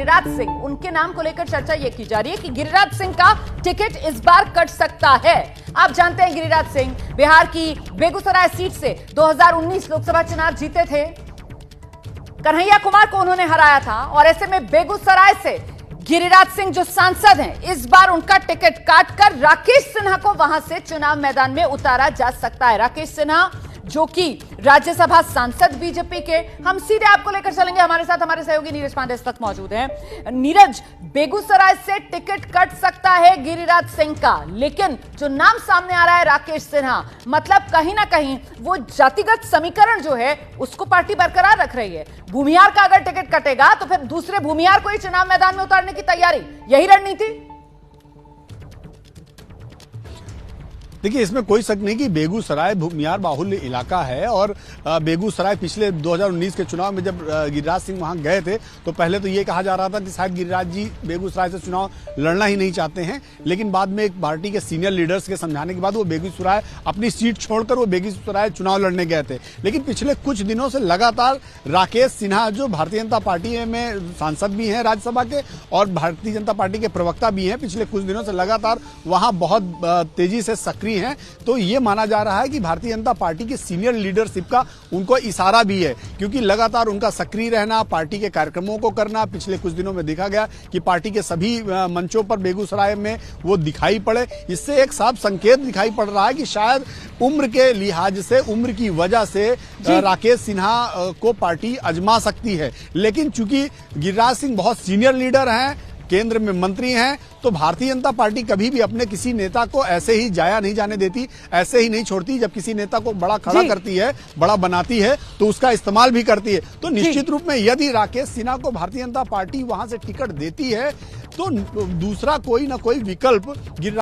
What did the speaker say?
गिरिराज सिंह, उनके नाम को लेकर चर्चा यह की जा रही है कि गिरिराज सिंह का टिकट इस बार कट सकता है। आप जानते हैं गिरिराज सिंह बिहार की बेगूसराय सीट से 2019 लोकसभा चुनाव जीते थे। कन्हैया कुमार को उन्होंने हराया था और ऐसे में बेगूसराय से गिरिराज सिंह जो सांसद हैं, इस बार उनका टिकट काटकर राकेश सिन्हा को वहां से चुनाव मैदान में उतारा जा सकता है। राकेश सिन्हा जो कि राज्यसभा सांसद बीजेपी के। हम सीधे आपको लेकर चलेंगे, हमारे साथ हमारे सहयोगी नीरज पांडे इस वक्त मौजूद हैं। नीरज, बेगूसराय से टिकट कट सकता है गिरिराज सिंह का, लेकिन जो नाम सामने आ रहा है राकेश सिन्हा, मतलब कहीं ना कहीं वो जातिगत समीकरण जो है उसको पार्टी बरकरार रख रही है। भूमिहार का अगर टिकट कटेगा तो फिर दूसरे भूमिहार को ही चुनाव मैदान में उतारने की तैयारी, यही रणनीति। देखिए, इसमें कोई शक नहीं कि बेगूसराय भूमिहार बाहुल्य इलाका है और बेगूसराय पिछले 2019 के चुनाव में जब गिरिराज सिंह वहां गए थे तो पहले तो ये कहा जा रहा था कि शायद गिरिराज जी बेगूसराय से चुनाव लड़ना ही नहीं चाहते हैं, लेकिन बाद में एक पार्टी के सीनियर लीडर्स के समझाने के बाद वो बेगूसराय अपनी सीट छोड़कर वो बेगूसराय चुनाव लड़ने गए थे। लेकिन पिछले कुछ दिनों से लगातार राकेश सिन्हा जो भारतीय जनता पार्टी में सांसद भी हैं राज्यसभा के और भारतीय जनता पार्टी के प्रवक्ता भी हैं, पिछले कुछ दिनों से लगातार वहां बहुत तेजी से सक्रिय हैं। तो ये माना जा रहा है कि भारतीय जनता पार्टी की सीनियर लीडरशिप का उनको इशारा भी है, क्योंकि लगातार उनका सक्रिय रहना, पार्टी के कार्यक्रमों को करना, पिछले कुछ दिनों में देखा गया कि पार्टी के सभी मंचों पर बेगूसराय में वो दिखाई पड़े। इससे एक साफ संकेत दिखाई पड़ रहा है कि शायद उम्र के लिहाज से, उम्र की वजह से राकेश सिन्हा को पार्टी आजमा सकती है। लेकिन चूंकि गिरिराज सिंह बहुत सीनियर लीडर हैं, केंद्र में मंत्री हैं, तो भारतीय जनता पार्टी कभी भी अपने किसी नेता को ऐसे ही जाया नहीं जाने देती, ऐसे ही नहीं छोड़ती। जब किसी नेता को बड़ा खड़ा करती है, बड़ा बनाती है, तो उसका इस्तेमाल भी करती है। तो निश्चित रूप में यदि राकेश सिन्हा को भारतीय जनता पार्टी वहां से टिकट देती है तो दूसरा कोई ना कोई विकल्प गिरिराज